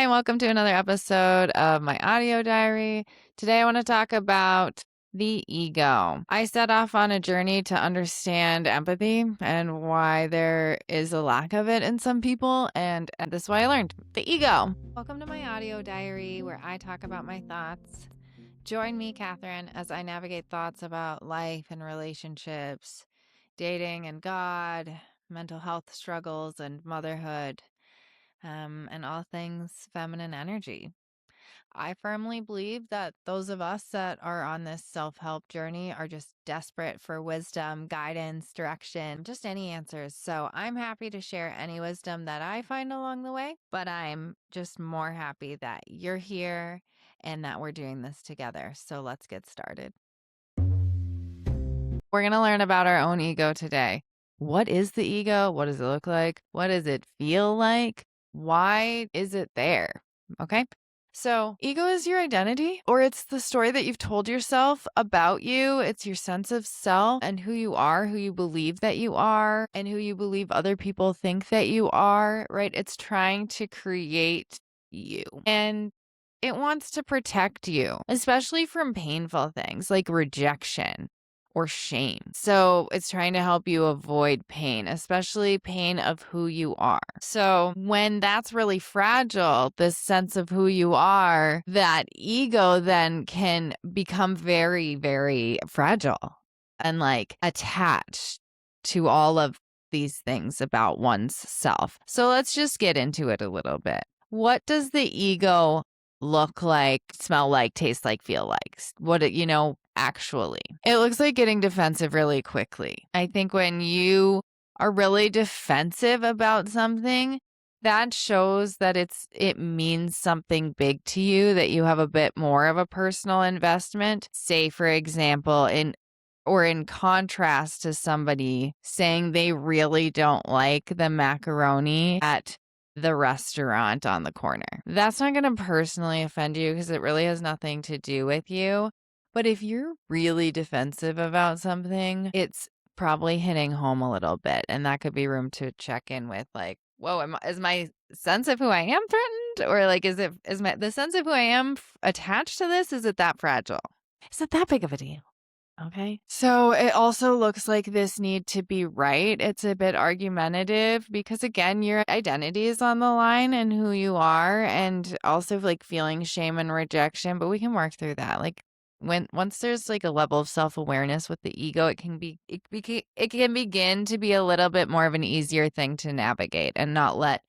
Hi, and welcome to another episode of my audio diary. Today, I want to talk about the ego. I set off on a journey to understand empathy and why there is a lack of it in some people, and this is why I learned the ego. Welcome to my audio diary where I talk about my thoughts. Join me, Catherine, as I navigate thoughts about life and relationships, dating and God, mental health struggles and motherhood, and all things feminine energy. I firmly believe that those of us that are on this self-help journey are just desperate for wisdom, guidance, direction, just any answers. So I'm happy to share any wisdom that I find along the way, but I'm just more happy that you're here and that we're doing this together. So let's get started. We're going to learn about our own ego today. What is the ego? What does it look like? What does it feel like? Why is it there? Okay. So, ego is your identity, or it's the story that you've told yourself about you. It's your sense of self and who you are, who you believe that you are, and who you believe other people think that you are, right? It's trying to create you. And it wants to protect you, especially from painful things like rejection or shame. So it's trying to help you avoid pain, especially pain of who you are. So when that's really fragile, this sense of who you are, that ego then can become very, very fragile and like attached to all of these things about one's self. So let's just get into it a little bit. What does the ego look like, smell like, taste like, feel like? Actually, it looks like getting defensive really quickly. I think when you are really defensive about something, that shows that it means something big to you, that you have a bit more of a personal investment. Say, for example, in contrast to somebody saying they really don't like the macaroni at the restaurant on the corner. That's not going to personally offend you because it really has nothing to do with you. But if you're really defensive about something, it's probably hitting home a little bit. And that could be room to check in with, like, whoa, is my sense of who I am threatened? Or like, is the sense of who I am attached to this? Is it that fragile? Is it that big of a deal? Okay. So it also looks like this need to be right. It's a bit argumentative because, again, your identity is on the line and who you are, and also like feeling shame and rejection. But we can work through that. Like once there's like a level of self-awareness with the ego, it can begin to be a little bit more of an easier thing to navigate and not let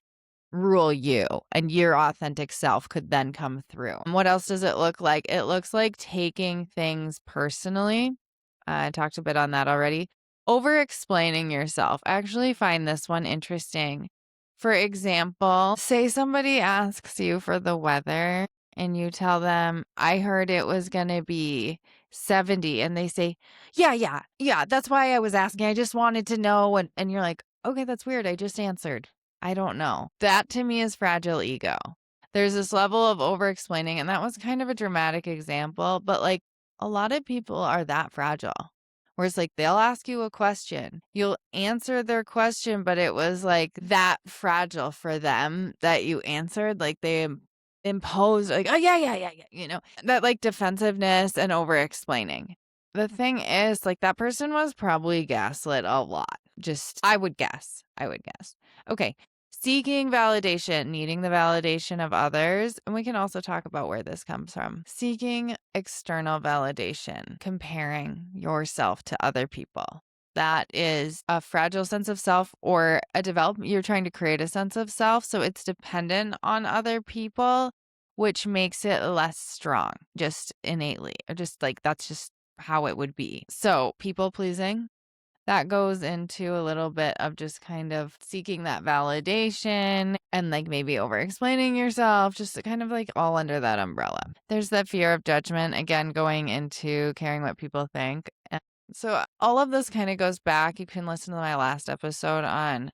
rule you, and your authentic self could then come through. And what else does it look like? It looks like taking things personally. I talked a bit on that already. Over explaining yourself. I actually find this one interesting. For example, say somebody asks you for the weather and you tell them, I heard it was going to be 70. And they say, yeah, that's why I was asking. I just wanted to know. And you're like, okay, that's weird. I just answered. I don't know. That to me is fragile ego. There's this level of over explaining, and that was kind of a dramatic example, but like a lot of people are that fragile. Where it's like they'll ask you a question, you'll answer their question, but it was like that fragile for them that you answered. Like they imposed, like, oh, yeah, that like defensiveness and over explaining. The thing is, like, that person was probably gaslit a lot. Just, I would guess. Okay. Seeking validation, needing the validation of others. And we can also talk about where this comes from. Seeking external validation, comparing yourself to other people. That is a fragile sense of self, or you're trying to create a sense of self. So it's dependent on other people, which makes it less strong, just innately, or just like, that's just how it would be. So people pleasing, that goes into a little bit of just kind of seeking that validation and like maybe over explaining yourself, just kind of like all under that umbrella. There's that fear of judgment, again, going into caring what people think. And so all of this kind of goes back. You can listen to my last episode on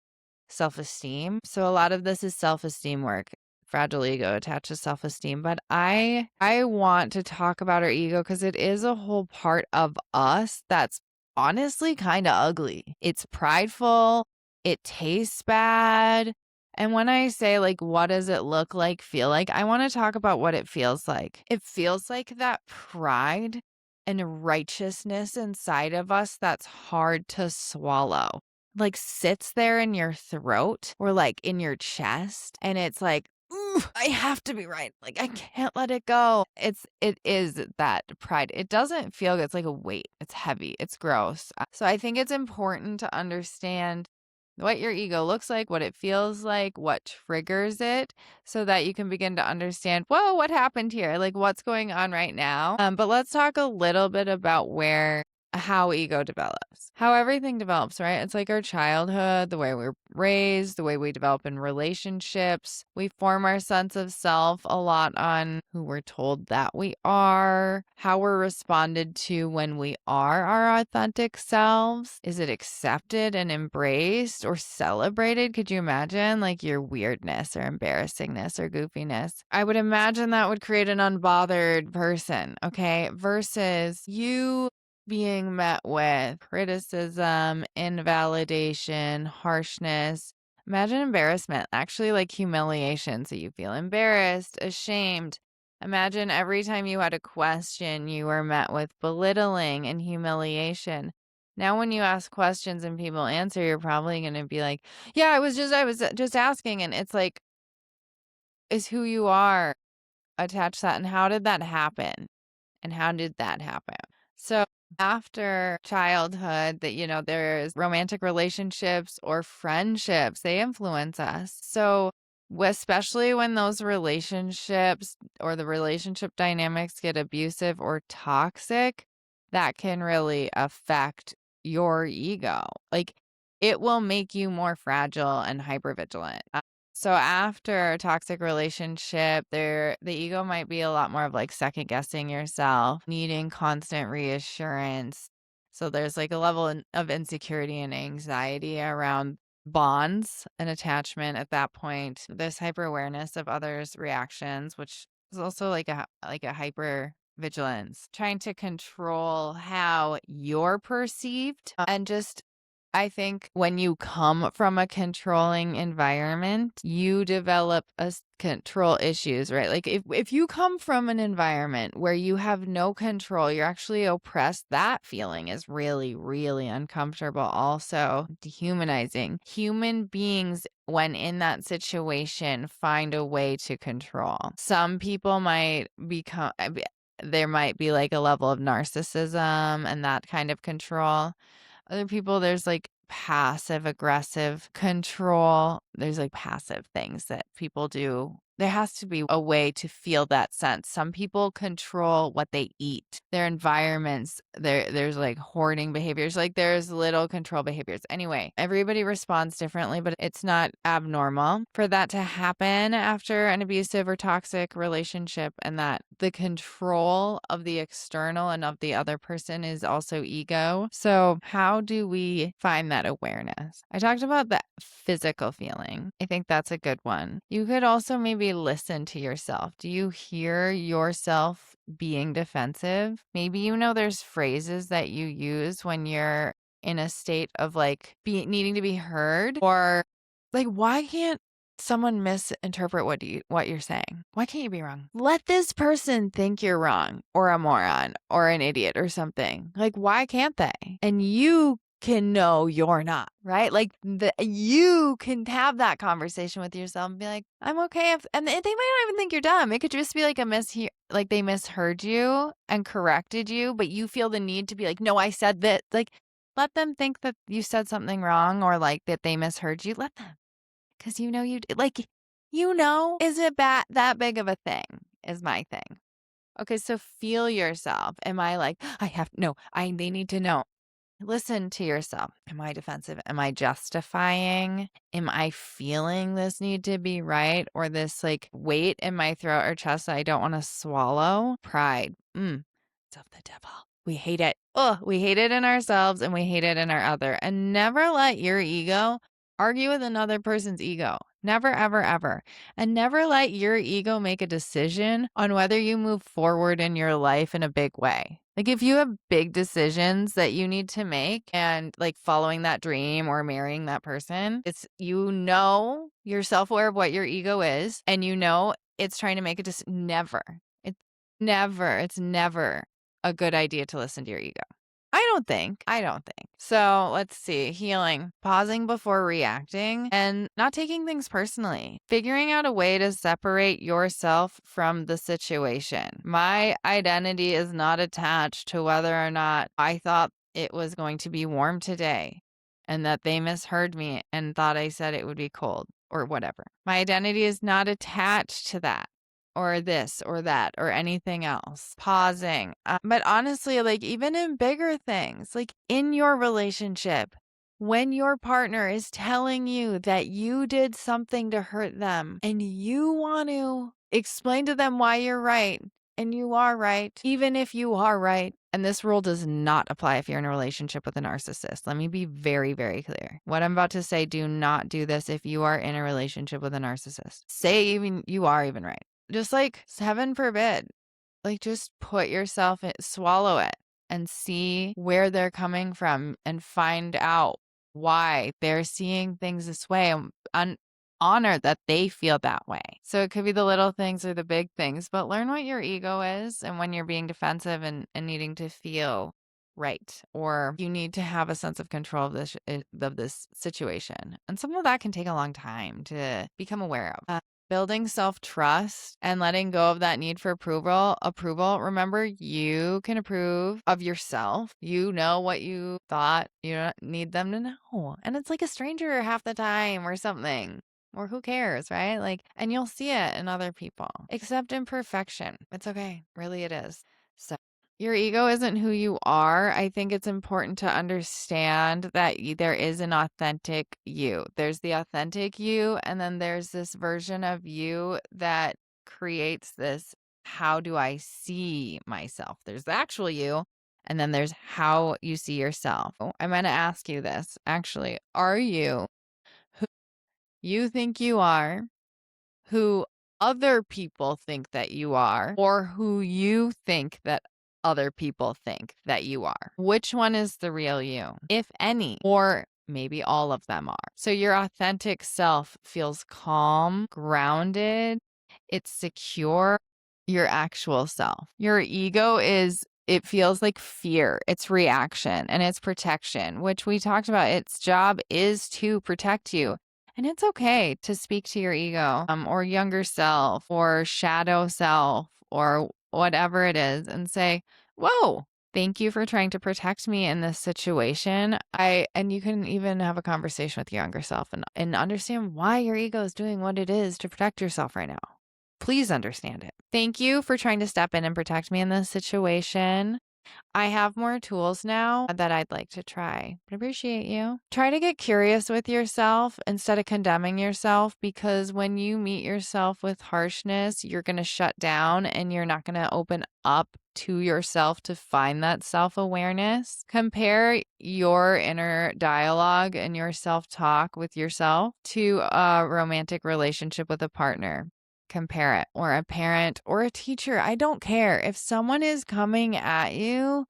self-esteem. So a lot of this is self-esteem work. Fragile ego attached to self-esteem. But I want to talk about our ego because it is a whole part of us that's honestly kind of ugly. It's prideful. It tastes bad. And when I say, like, what does it look like, feel like, I want to talk about what it feels like. It feels like that pride and righteousness inside of us that's hard to swallow. Like sits there in your throat or like in your chest. And it's like, ooh, I have to be right. Like I can't let it go. It is that pride. It doesn't feel good. It's like a weight. It's heavy. It's gross. So I think it's important to understand what your ego looks like, what it feels like, what triggers it, so that you can begin to understand, whoa, what happened here? Like what's going on right now? But let's talk a little bit about how ego develops, how everything develops, right? It's like our childhood, the way we're raised, the way we develop in relationships. We form our sense of self a lot on who we're told that we are, how we're responded to when we are our authentic selves. Is it accepted and embraced or celebrated? Could you imagine like your weirdness or embarrassingness or goofiness? I would imagine that would create an unbothered person, okay? Versus you being met with criticism, invalidation, harshness. Imagine embarrassment, actually like humiliation. So you feel embarrassed, ashamed. Imagine every time you had a question, you were met with belittling and humiliation. Now, when you ask questions and people answer, you're probably going to be like, yeah, I was just asking. And it's like, is who you are attached to that? And how did that happen? And how did that happen? So after childhood, there's romantic relationships or friendships, they influence us. So especially when those relationships or the relationship dynamics get abusive or toxic, that can really affect your ego. Like it will make you more fragile and hypervigilant. So after a toxic relationship, the ego might be a lot more of like second guessing yourself, needing constant reassurance. So there's like a level of insecurity and anxiety around bonds and attachment at that point. This hyper awareness of others' reactions, which is also like a hyper vigilance, trying to control how you're perceived and just I think when you come from a controlling environment, you develop control issues, right? Like if you come from an environment where you have no control, you're actually oppressed, that feeling is really, really uncomfortable. Also dehumanizing. Human beings, when in that situation, find a way to control. Some people might there might be like a level of narcissism and that kind of control. Other people, there's like passive aggressive control. There's like passive things that people do. There has to be a way to feel that sense. Some people control what they eat, their environments. There's like hoarding behaviors. Like there's little control behaviors. Anyway, everybody responds differently, but it's not abnormal for that to happen after an abusive or toxic relationship, and that the control of the external and of the other person is also ego. So how do we find that awareness? I talked about the physical feeling. I think that's a good one. You could also maybe listen to yourself. Do you hear yourself being defensive? Maybe there's phrases that you use when you're in a state of like needing to be heard, or like, why can't someone misinterpret what you're saying? Why can't you be wrong? Let this person think you're wrong or a moron or an idiot or something. Like, why can't they? And you can know you're not, right? Like you can have that conversation with yourself and be like, I'm okay and they might not even think you're dumb. It could just be like like they misheard you and corrected you, but you feel the need to be like, no, I said that. Like, let them think that you said something wrong or like that they misheard you. Let them. Because is it that big of a thing is my thing. Okay, so feel yourself. Am I like, they need to know. Listen to yourself. Am I defensive? Am I justifying? Am I feeling this need to be right? Or this like weight in my throat or chest that I don't want to swallow? Pride. It's of the devil. We hate it. Oh, we hate it in ourselves and we hate it in our other. And never let your ego argue with another person's ego. Never, ever, ever. And never let your ego make a decision on whether you move forward in your life in a big way. Like if you have big decisions that you need to make and like following that dream or marrying that person, you're self-aware of what your ego is and it's trying to make it just it's never a good idea to listen to your ego. I don't think. So let's see. Healing, pausing before reacting and not taking things personally, figuring out a way to separate yourself from the situation. My identity is not attached to whether or not I thought it was going to be warm today and that they misheard me and thought I said it would be cold or whatever. My identity is not attached to that or this or that or anything else. Pausing. But honestly, like even in bigger things, like in your relationship, when your partner is telling you that you did something to hurt them and you want to explain to them why you're right and you are right, even if you are right. And this rule does not apply if you're in a relationship with a narcissist. Let me be very, very clear. What I'm about to say, do not do this if you are in a relationship with a narcissist. Say even you are even right. Just like heaven forbid, like just put yourself in, swallow it and see where they're coming from and find out why they're seeing things this way and honor that they feel that way. So it could be the little things or the big things, but learn what your ego is and when you're being defensive and needing to feel right, or you need to have a sense of control of this situation. And some of that can take a long time to become aware of. Building self-trust and letting go of that need for approval. Remember, you can approve of yourself. You know what you thought. You don't need them to know. And it's like a stranger half the time or something. Or who cares, right? Like, and you'll see it in other people. Accept imperfection. It's okay. Really, it is. So your ego isn't who you are. I think it's important to understand that there is an authentic you. There's the authentic you, and then there's this version of you that creates this, how do I see myself? There's the actual you, and then there's how you see yourself. I'm going to ask you this, actually. Are you who you think you are, who other people think that you are, or who you think that other people think that you are? Which one is the real you, if any, or maybe all of them are? So your authentic self feels calm, grounded, it's secure, your actual self. Your ego it feels like fear, it's reaction, and it's protection, which we talked about. Its job is to protect you. And it's okay to speak to your ego, or younger self or shadow self or whatever it is and say, whoa, thank you for trying to protect me in this situation. And you can even have a conversation with your younger self and understand why your ego is doing what it is to protect yourself right now. Please understand it. Thank you for trying to step in and protect me in this situation. I have more tools now that I'd like to try. I appreciate you. Try to get curious with yourself instead of condemning yourself, because when you meet yourself with harshness, you're going to shut down and you're not going to open up to yourself to find that self-awareness. Compare your inner dialogue and your self-talk with yourself to a romantic relationship with a partner. Compare it, or a parent or a teacher. I don't care. If someone is coming at you,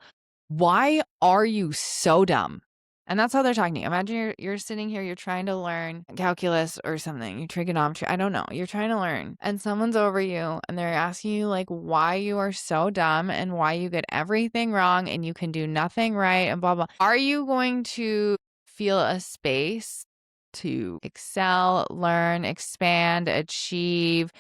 why are you so dumb? And that's how they're talking to you. Imagine you're sitting here, you're trying to learn calculus or something, you trigonometry, I don't know. You're trying to learn and someone's over you and they're asking you like why you are so dumb and why you get everything wrong and you can do nothing right and blah, blah. Are you going to feel a space to excel, learn, expand, achieve,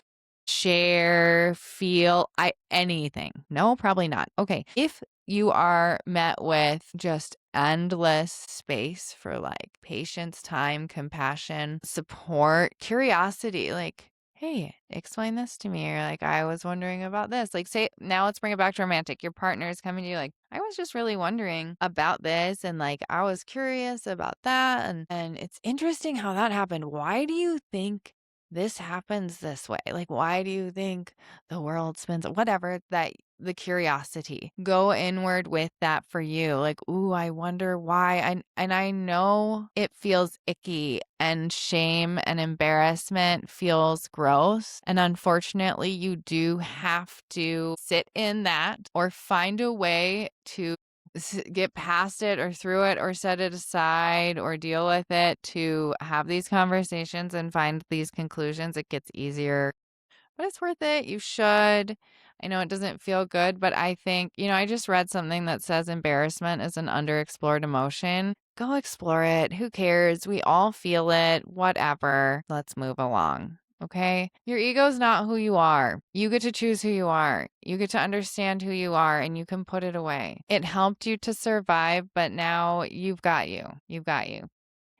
share, feel, anything? No, probably not. Okay. If you are met with just endless space for like patience, time, compassion, support, curiosity, like, hey, explain this to me. Or like, I was wondering about this. Like, say, now let's bring it back to romantic. Your partner is coming to you like, I was just really wondering about this. And like, I was curious about that. And it's interesting how that happened. Why do you think this happens this way? Like, why do you think the world spins? Whatever that the curiosity. Go inward with that for you. Like, ooh, I wonder why. And I know it feels icky and shame and embarrassment feels gross. And unfortunately, you do have to sit in that or find a way to get past it or through it or set it aside or deal with it to have these conversations and find these conclusions. It gets easier, but it's worth it. You should. I know it doesn't feel good, but I think, I just read something that says embarrassment is an underexplored emotion. Go explore it. Who cares? We all feel it. Whatever. Let's move along. Okay. Your ego is not who you are. You get to choose who you are. You get to understand who you are and you can put it away. It helped you to survive, but now you've got you. You've got you.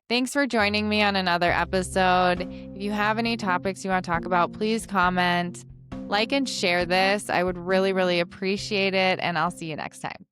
Thanks for joining me on another episode. If you have any topics you want to talk about, please comment, like, and share this. I would really, really appreciate it. And I'll see you next time.